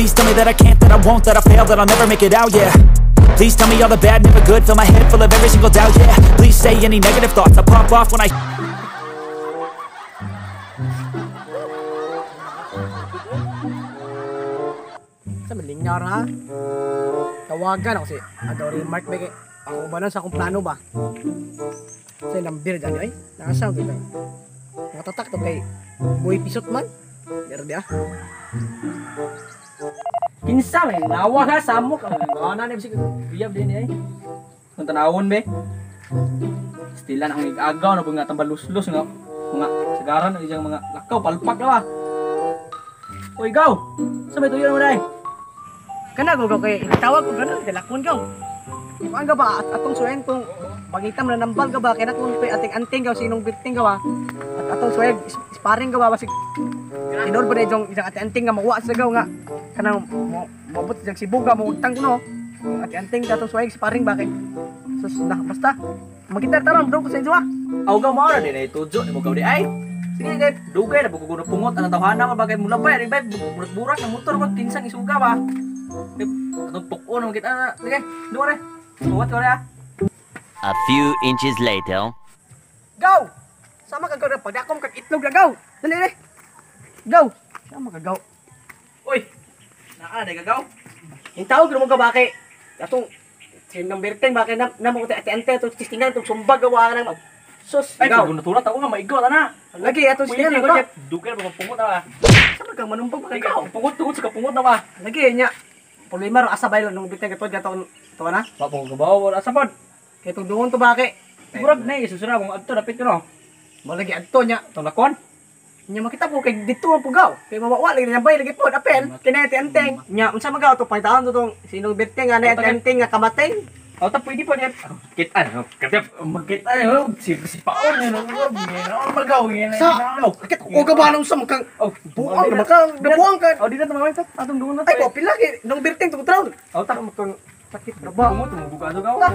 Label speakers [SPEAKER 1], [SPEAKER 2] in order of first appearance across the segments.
[SPEAKER 1] Please tell me that I can't, that I won't, that I fail, that I'll never make it out, yeah. Please tell me all the bad, never good, fill my head full of every single doubt, yeah. Please say any negative thoughts, I pop off when I...
[SPEAKER 2] Sa malingar ha? Tawagan ako si Adori Mark ba kay ako ba na sa akong plano ba? Sa number dyan ay nakasaw kita. Natatak to kay Boy Pisot man. Pero di ah.
[SPEAKER 3] Kinsa may nawa ka sa mo ka. Ana ni bisig biyab din ay. Kung tanawon be. Stilan ang igagaw na bunga tambaluslus nga mga sagaran ang iyang mga lakaw palpak na ba. Oy gaw. Sa may tuyo mo dai.
[SPEAKER 2] Kana go kay tawag ko ganun dilakon gaw. Kuan ka ba atong suwen kung magitam na nambal ka ba kay nakon pe ating-anting gaw sinong birting gawa. At atong suwen sparring gawa basig tinor ba dayong isang ating-anting nga mawa sa gaw nga kanang mabot jang sibuga mo utang no. Ating-anting atong suwen sparring ba kay sus na basta magitar taron bro ko sa inyo ah.
[SPEAKER 3] Aw gaw mao na din ay tujo ni mo gaw di ay. Sige kay dugay na bugo pungot ang tawhana ka bagay mula pa ay burak ng motor wag kinsang isuga ba. Atong tukon mo kita. Sige, duwa re. Buwat ko re ah.
[SPEAKER 4] A few inches later.
[SPEAKER 2] Go! Sama ka gaw na pagdakom kag itlog na gaw. Dali re. Go. Sama ka gaw.
[SPEAKER 3] Uy. Naa na gagaw.
[SPEAKER 2] Hintawag mo ka ba kay atong sinong birting ba kay na mo ate-ante to tistingan to sumbag gawa nang sus
[SPEAKER 3] Ay,
[SPEAKER 2] gaw.
[SPEAKER 3] kung natulat ako nga maigot ana.
[SPEAKER 2] Lagi ato
[SPEAKER 3] Sige,
[SPEAKER 2] siya
[SPEAKER 3] ko
[SPEAKER 2] na
[SPEAKER 3] jet. Dugay mo pungot na ba.
[SPEAKER 2] Sama kang manumpag ba
[SPEAKER 3] Ikaw,
[SPEAKER 2] ikaw?
[SPEAKER 3] pungot tungod sa kapungot na ba.
[SPEAKER 2] Lagi nya. Problema ro asa baylo nung birting gato gato to na.
[SPEAKER 3] Wa po gabaw wala sa pod.
[SPEAKER 2] Kay tong dungon to ba kay
[SPEAKER 3] Murag na isusura mong adto dapit ko no.
[SPEAKER 2] mo lagi adto nya.
[SPEAKER 3] Tong lakon.
[SPEAKER 2] Nya makita ko kay dito ang pugaw. Kay mawa lagi na bay lagi pod apel. Kinete anteng. Nya unsa magaw to pangitaon to tong sinong birting nga na anteng nga kamatay.
[SPEAKER 3] O ta pwede pa niya. Kita ano, kadap magkita ano, si paon ano, magaw yan.
[SPEAKER 2] Sa o gabanong sa makang buang na makang nabuang ka.
[SPEAKER 3] O di na tumawag ta atong dungon na.
[SPEAKER 2] Ay ko pila kay nung birting to trawl.
[SPEAKER 3] O ta
[SPEAKER 2] Makang sakit na
[SPEAKER 3] ba
[SPEAKER 2] ba?
[SPEAKER 3] mo tumubuga do gaw.
[SPEAKER 2] Ta.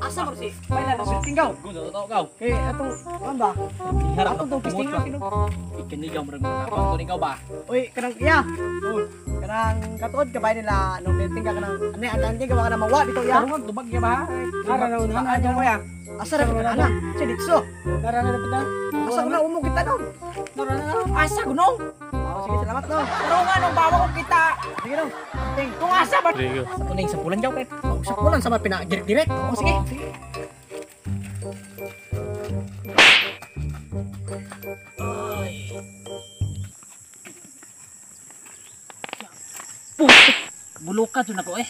[SPEAKER 2] Asa mo si? Pila na birting gaw.
[SPEAKER 3] Gusto to gaw.
[SPEAKER 2] Kay atong ano ba? Atong tong pisting nga sino?
[SPEAKER 3] Ikinigaw mo rin mga kapag to ikaw ba?
[SPEAKER 2] Uy, kanang iya. Kanang katuod ka ba nila nung birting ka kanang ano anting ka ba kanang mawa dito ya?
[SPEAKER 3] Karungan tubag niya ba?
[SPEAKER 2] Ara na una
[SPEAKER 3] Ano mo ya?
[SPEAKER 2] Asa ra ka ana? Si ditso.
[SPEAKER 3] Tara na pita.
[SPEAKER 2] Asa na umo kita no?
[SPEAKER 3] Tara na. Asa gunong?
[SPEAKER 2] Oh, sige salamat no.
[SPEAKER 3] Karungan ang bawa ko kita.
[SPEAKER 2] Sige no. Ting.
[SPEAKER 3] Kung asa ba? Sa tuning sa pulan jaw kay.
[SPEAKER 2] Sa pulan sama pina-direct. Oh, sige. Sige.
[SPEAKER 3] Buluka dyan ako eh.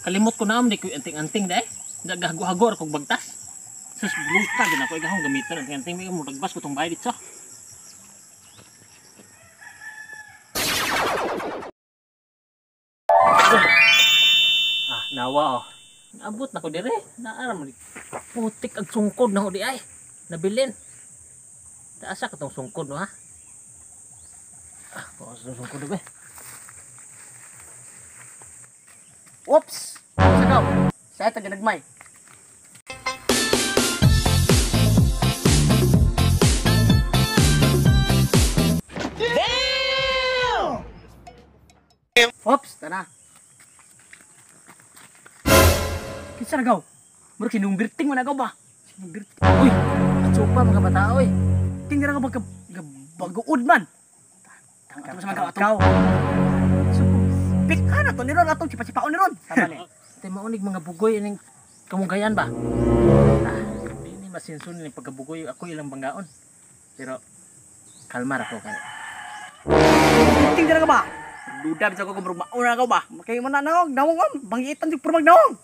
[SPEAKER 3] Kalimot ko na di ko anting-anting da eh. Nagahago-hago akong bagtas. Sus, buluka dyan ako. Igahong gamitan anting-anting. May muragbas ko itong bayad dito. Nawa oh. Naabot na ko dire. Naaram ni. Putik ang sungkod na ko di ay. Nabilin. Taasa ka itong sungkod no ha. Pakas itong sungkod na ba eh.
[SPEAKER 2] Oops. Sagaw. Saya taga nagmay. Damn! Oops, tana. Kinsa nagaw? Murag sinong birting man nagaw ba? Sinong birting. Uy, at sopa mga bata oy. Tingnan nga ba baguod man. Tangka sa mga kaw. Pika na to ni Ron atong sipa-sipaon ni Ron. Tama ni.
[SPEAKER 3] Tay maunig mga bugoy ning kamugayan ba? Hindi masinsun ni pagkabugoy ako ilang banggaon. Pero kalmar ako kay.
[SPEAKER 2] Tingnan nga ba?
[SPEAKER 3] Duda bisa ko kung mauna ka ba?
[SPEAKER 2] Kay man na nawong bangitan jud purmag nawong.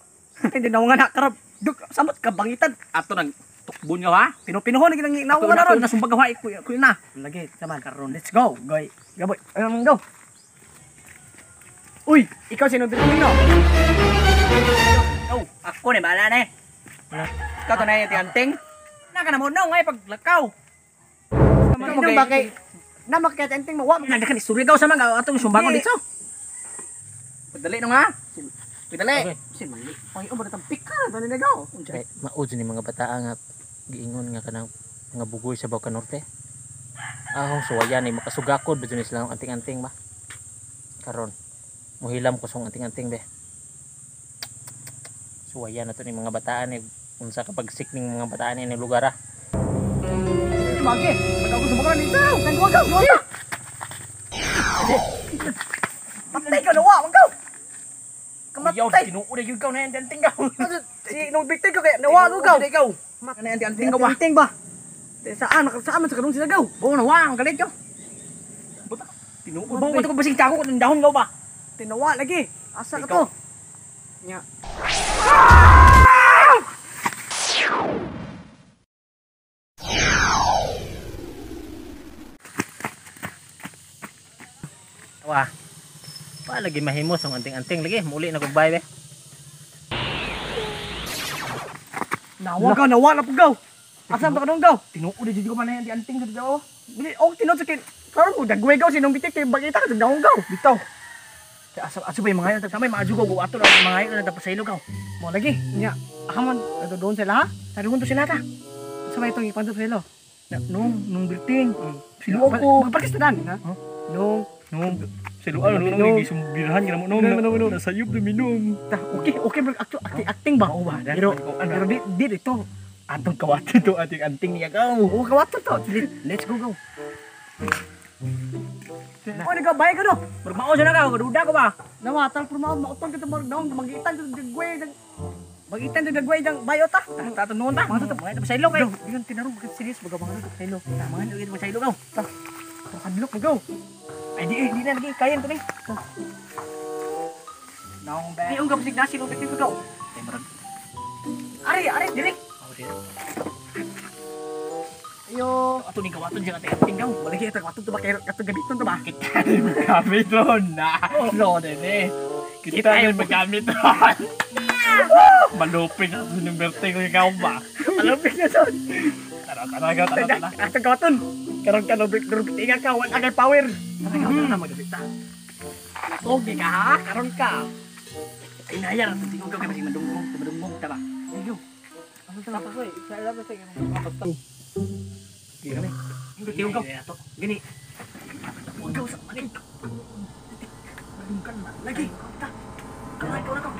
[SPEAKER 2] Hindi nawong na karab. Duk samot ka bangitan.
[SPEAKER 3] Ato nang tukbon nga ha?
[SPEAKER 2] Pinupinuhon ni kinang nawong na ron.
[SPEAKER 3] Na sumbag ha ko na.
[SPEAKER 2] Lagi saman karon. Let's go. Goy. Gaboy. Ayun go. Uy, ikaw sino birting no?
[SPEAKER 3] Oh, ako ni bala ni. Ikaw to na yung tianting. Naka na mo no ngay paglakaw.
[SPEAKER 2] Ano ba kay namakit enting mo wa man
[SPEAKER 3] Nagdakan istorya daw sa mga atong sumbangon dito. Padali no nga. Padali.
[SPEAKER 2] Si mali. Ay, o ba natang pika na ni gaw.
[SPEAKER 3] Kay maud ni mga bata nga giingon nga kanang mga bugoy sa Bawka Norte. Ahong suwayan ni makasugakod ba ni silang anting-anting ba.
[SPEAKER 5] karon muhilam ko sung anting-anting be. Suwayan na to ni mga bataan ni unsa kapag sick ning mga bataan ni lugar ah.
[SPEAKER 2] Magi, pag ako sumakan dito. Wagaw. Patay ka nawa, wagaw.
[SPEAKER 3] Yaw,
[SPEAKER 2] Kamatay.
[SPEAKER 3] tinuod gyud ka na anting gaw.
[SPEAKER 2] Si nung bigtay ko kaya nawa ko gaw.
[SPEAKER 3] Ikaw.
[SPEAKER 2] Ano anting ka ba? Anting ba? Saan man sa kanong sinagaw?
[SPEAKER 3] Oo na wa, ang galit yo. Buta. Tinuod ba ko basig tako ko ng dahon gaw ba?
[SPEAKER 2] Tinawa lagi. Asa ka to? Nya.
[SPEAKER 5] Wah. Pa lagi mahimos ang anting-anting lagi muli na goodbye be.
[SPEAKER 2] Nawa na pugaw. Asa ba kanong gaw?
[SPEAKER 3] Tinuod gyud ko man na anting sa daw.
[SPEAKER 2] Bili tinod sa kin. Karon mo dagway gaw sinong bitik kay bagita ka sa dahong gaw.
[SPEAKER 3] Bitaw. Asa ba yung mga yan? Tamay, mga jugo, ato lang mga yan na tapos sa ilog.
[SPEAKER 2] Mo lagi. Nya. Akamon doon sila ha? Nadugon to sila ta. Sabay itong ipandot sa ilo.
[SPEAKER 3] Nung birthing. Siluan ko.
[SPEAKER 2] Magpakistanan ha? Nung
[SPEAKER 3] Siluan, nung isumbirahan ka naman. Nung nasayop na minum.
[SPEAKER 2] okay acting ba?
[SPEAKER 3] Oo ba?
[SPEAKER 2] Pero di ito.
[SPEAKER 3] Atong kawatin to, ating anting niya gaw.
[SPEAKER 2] Oo, kawato to.
[SPEAKER 3] Let's go.
[SPEAKER 2] O, nagabay ka no?
[SPEAKER 3] Magmao siya na ka, kaduda ko ba?
[SPEAKER 2] Nawatal por mautong kita magdaong magitan sa dagway. Magitan sa dagway dang bayo ta.
[SPEAKER 3] Tatanon ta. Mga tapos sa ilog kayo.
[SPEAKER 2] Diyan tinarong bakit serious baga mga sa ilo.
[SPEAKER 3] Mga tapos sa ilog gaw.
[SPEAKER 2] Kanlok mo go.
[SPEAKER 3] Ay di na lagi, kayan to ni. Naong ba?
[SPEAKER 2] Ay, ang kapsig nasi nung bitin ko go.
[SPEAKER 3] Ay, marag.
[SPEAKER 2] Ari, diri. Ayo.
[SPEAKER 3] Ato ni kawaton siya ating gaw.
[SPEAKER 2] Balagi ito, kawato to ba? Kato gabiton to ba?
[SPEAKER 3] Kita rin magamit ron na. No, nene. Kita rin magamit ron. Malupin na sa numerte ko ikaw ba?
[SPEAKER 2] Malupin na son.
[SPEAKER 3] Tara.
[SPEAKER 2] Ato kawaton. Karon ka lubit ingat ka, wala kay power.
[SPEAKER 3] Kawaton na magabita.
[SPEAKER 2] Okay ka ha? Karon ka.
[SPEAKER 3] Ay, naya na. Tingog ka kasi madunggong. Tara.
[SPEAKER 2] Ayo. Ano sa lapas ko eh? Sa lapas eh. Basta.
[SPEAKER 3] Gini. Tingog ka. Gini. Huwag ka sa manig. Madungkan na. Lagi. Kamay ka na ka.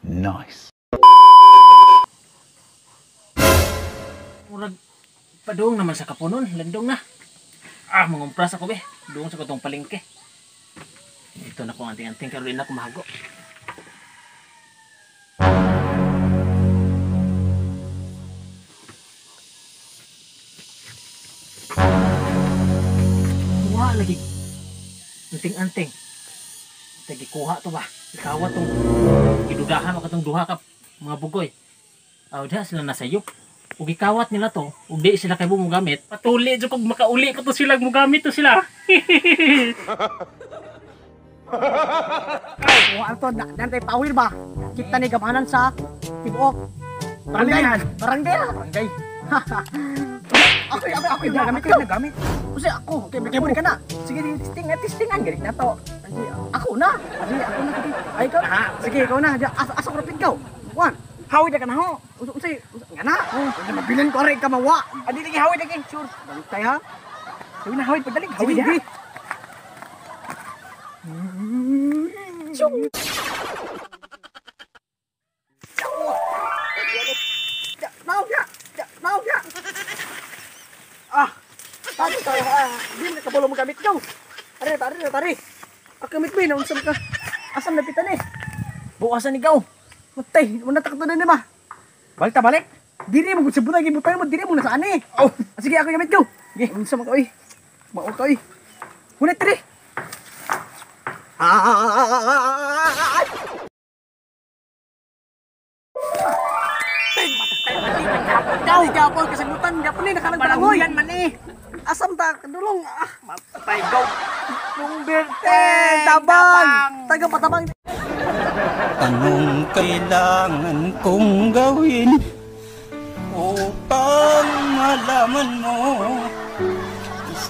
[SPEAKER 6] Nice.
[SPEAKER 5] Murag padung naman sa kapunon, landong na. Mangumpras ako be. Doon sa katong palengke. Ito na ko anting-anting karon din ako mahago. Kuha lagi. Anting-anting. Tagi kuha to ba? Ikaw tong gidugahan o katong duha ka mga bugoy. Udah sila nasayop. Ug ikawat nila to, ug di sila kay mo gamit. Patuli jud kog makauli ko to sila mo gamit to sila.
[SPEAKER 2] Ay, kuha to dantay power ba? Kita ni gamanan sa Tibok. Barangay.
[SPEAKER 3] Barangay.
[SPEAKER 2] Ako yung nagamit ko nagamit. Kasi ako, kaya mo ka na. Sige, testingan ganit na to. Ako na. Sige, ako na kiti. Ay ka. Sige, ikaw na. Asa ko rapid ka. One. Hawid ka na ho. Unsay nga na. Mabilin ko rin ka mawa. Adi lagi hawid lagi. Sure. Balik tayo ha. Sige na hawid pagdalig. Hawid ha. Chung. Naog ya. Tari tayo ha. Di na kabalo mo gamit ko. Tari. Akamit mo yun. Asam na pitan eh.
[SPEAKER 3] Bukasan ikaw.
[SPEAKER 2] Matay, mo natakto na ba?
[SPEAKER 3] Balik.
[SPEAKER 2] Diri mo sa butay gibutay mo diri mo na saan eh.
[SPEAKER 3] Oh,
[SPEAKER 2] Sige ako gamit ko. Sige, unsa man ka oy. Mao ka oy. Hunit diri. Daw gapon kasi butan gapon ni nakalangoy.
[SPEAKER 3] Yan man eh.
[SPEAKER 2] Asam ta kadulong.
[SPEAKER 3] Matay gaw.
[SPEAKER 2] Nung birthday tabang. Taga patabang.
[SPEAKER 6] Anong kailangan kong gawin upang malaman mo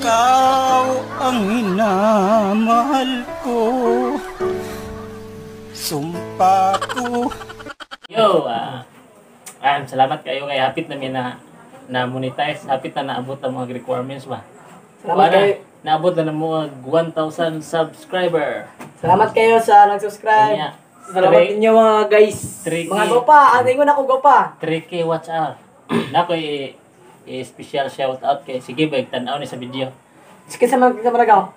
[SPEAKER 6] ikaw ang minamahal ko? Sumpa ko.
[SPEAKER 5] Yo, salamat kayo kay hapit na monetize, hapit na naabot ang mga requirements ba.
[SPEAKER 2] Salamat kayo.
[SPEAKER 5] Naabot na mo 1,000 subscriber.
[SPEAKER 2] Salamat kayo sa nag-subscribe.
[SPEAKER 5] Kanya,
[SPEAKER 2] Salamat ninyo mga guys.
[SPEAKER 5] Tricky.
[SPEAKER 2] Mga gopa, ang ingon ako gopa.
[SPEAKER 5] 3K watch hour. Nako special shout out kay sige ba tan-aw ni sa video.
[SPEAKER 2] Sige sa mga maragaw.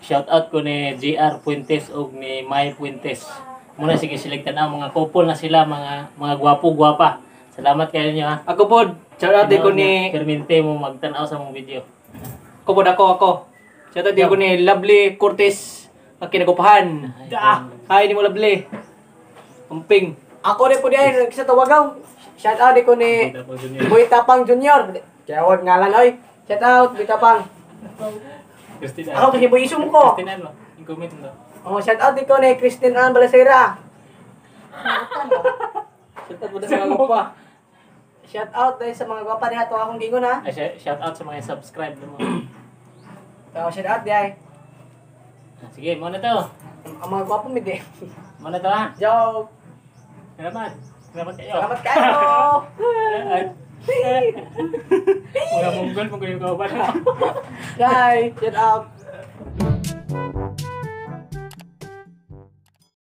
[SPEAKER 5] Shout out ko ni JR Puentes ug ni May Puentes. Muna sige sila tan-aw mga couple na sila, mga gwapo-gwapa. Salamat kayo niyo ha.
[SPEAKER 3] Ako pod, shout out ko ni
[SPEAKER 5] Perminte mo magtan-aw sa mong video.
[SPEAKER 3] ako. Shout out ko ni Lovely Cortez ang kinagupahan. Hi ni mo Lovely. Kumping.
[SPEAKER 2] Ako rin po diyan sa tawagaw. Shout out ko ni Boy Tapang Junior. Tawag ngalan oy. Shout out Boy Tapang.
[SPEAKER 5] Christina.
[SPEAKER 2] Ako kasi Boy Isum ko.
[SPEAKER 5] Christina mo. I-comment mo.
[SPEAKER 2] Oh, shout out ko ni Christine Ann Balacera.
[SPEAKER 3] Shout out mo sa mga gupa.
[SPEAKER 2] Shout out dahil sa mga gwapa diha to akong gingon ha.
[SPEAKER 5] Shout out sa mga subscribe mo.
[SPEAKER 2] Shout out diay.
[SPEAKER 5] Sige, mo na to.
[SPEAKER 2] Ang mga gwapo mi di.
[SPEAKER 5] Mo na to ha.
[SPEAKER 2] Joke.
[SPEAKER 5] Salamat. Salamat kayo.
[SPEAKER 2] Salamat kayo.
[SPEAKER 5] Mga munggol mo kayo kauban.
[SPEAKER 2] Guys, shout out.